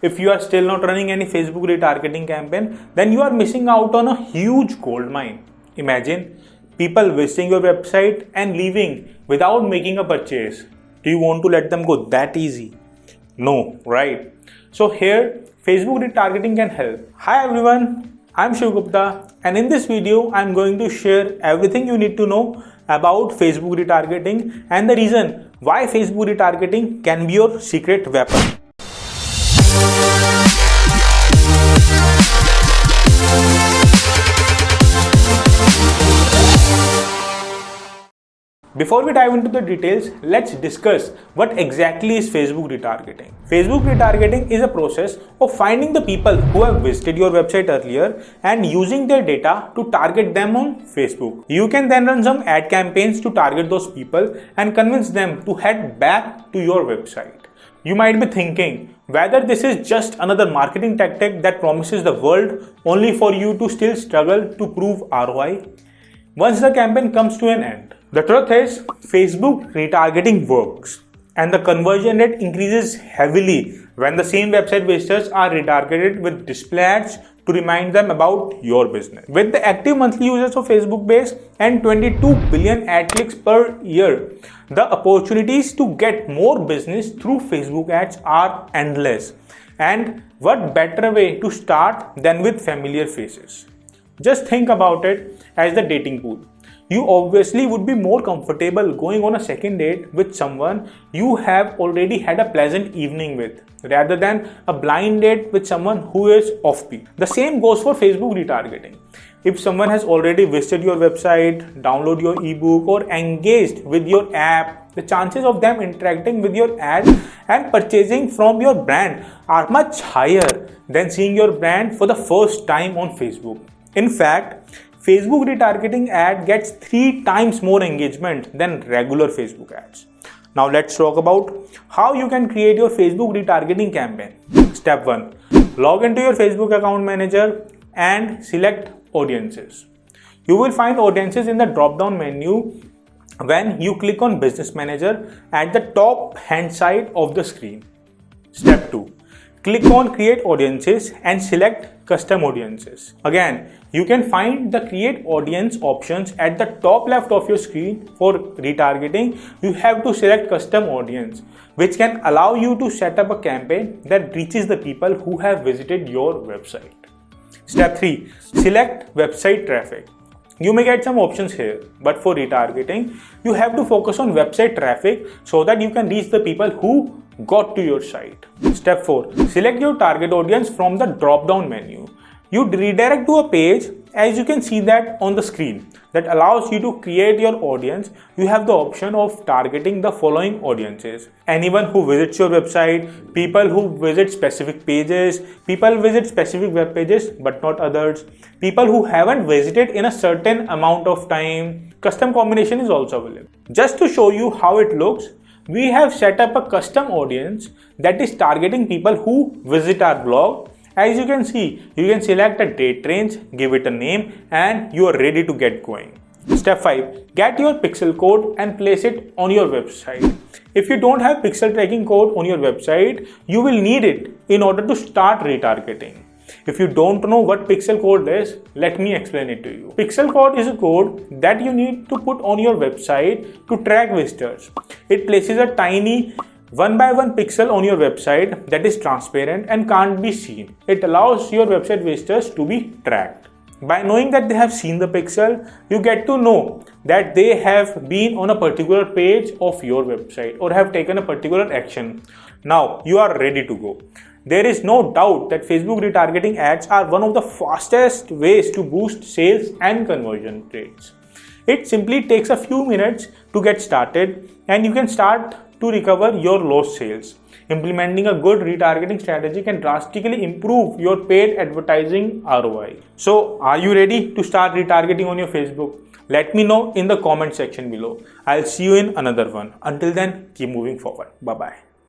If you are still not running any Facebook retargeting campaign, then you are missing out on a huge gold mine. Imagine people visiting your website and leaving without making a purchase. Do you want to let them go that easy? No, right? So here, Facebook retargeting can help. Hi everyone, I'm Shiv Gupta, and in this video, I'm going to share everything you need to know about Facebook retargeting and the reason why Facebook retargeting can be your secret weapon. Before we dive into the details, let's discuss what exactly is Facebook retargeting. Facebook retargeting is a process of finding the people who have visited your website earlier and using their data to target them on Facebook. You can then run some ad campaigns to target those people and convince them to head back to your website. You might be thinking whether this is just another marketing tactic that promises the world only for you to still struggle to prove ROI once the campaign comes to an end. The truth is, Facebook retargeting works and the conversion rate increases heavily when the same website visitors are retargeted with display ads to remind them about your business. With the active monthly users of Facebook base and 22 billion ad clicks per year, the opportunities to get more business through Facebook ads are endless. And what better way to start than with familiar faces? Just think about it as the dating pool. You obviously would be more comfortable going on a second date with someone you have already had a pleasant evening with, rather than a blind date with someone who is offbeat. The same goes for Facebook retargeting. If someone has already visited your website, downloaded your ebook, or engaged with your app, the chances of them interacting with your ad and purchasing from your brand are much higher than seeing your brand for the first time on Facebook. In fact, Facebook retargeting ad gets 3 times more engagement than regular Facebook ads. Now let's talk about how you can create your Facebook retargeting campaign. Step 1. Log into your Facebook account manager and select audiences. You will find audiences in the drop-down menu when you click on Business Manager at the top hand side of the screen. Step 2. Click on Create Audiences and select Custom Audiences. Again, you can find the Create Audience options at the top left of your screen. For retargeting, you have to select Custom Audience, which can allow you to set up a campaign that reaches the people who have visited your website. Step 3. Select Website Traffic. You may get some options here, but for retargeting, you have to focus on website traffic so that you can reach the people who got to your site. Step 4. Select your target audience from the drop-down menu. You redirect to a page, as you can see that on the screen, that allows you to create your audience. You have the option of targeting the following audiences: anyone who visits your website, people who visit specific pages, people visit specific web pages but not others, people who haven't visited in a certain amount of time. Custom combination is also available. Just to show you how it looks, we have set up a custom audience that is targeting people who visit our blog. As you can see, you can select a date range, give it a name, and you are ready to get going. Step 5. Get your pixel code and place it on your website. If you don't have pixel tracking code on your website, you will need it in order to start retargeting. If you don't know what pixel code is, let me explain it to you. Pixel code is a code that you need to put on your website to track visitors. It places a tiny 1x1 pixel on your website that is transparent and can't be seen. It allows your website visitors to be tracked. By knowing that they have seen the pixel, you get to know that they have been on a particular page of your website or have taken a particular action. Now you are ready to go. There is no doubt that Facebook retargeting ads are one of the fastest ways to boost sales and conversion rates. It simply takes a few minutes to get started, and you can start to recover your lost sales. Implementing a good retargeting strategy can drastically improve your paid advertising ROI. So, are you ready to start retargeting on your Facebook? Let me know in the comment section below. I'll see you in another one. Until then, keep moving forward. Bye-bye.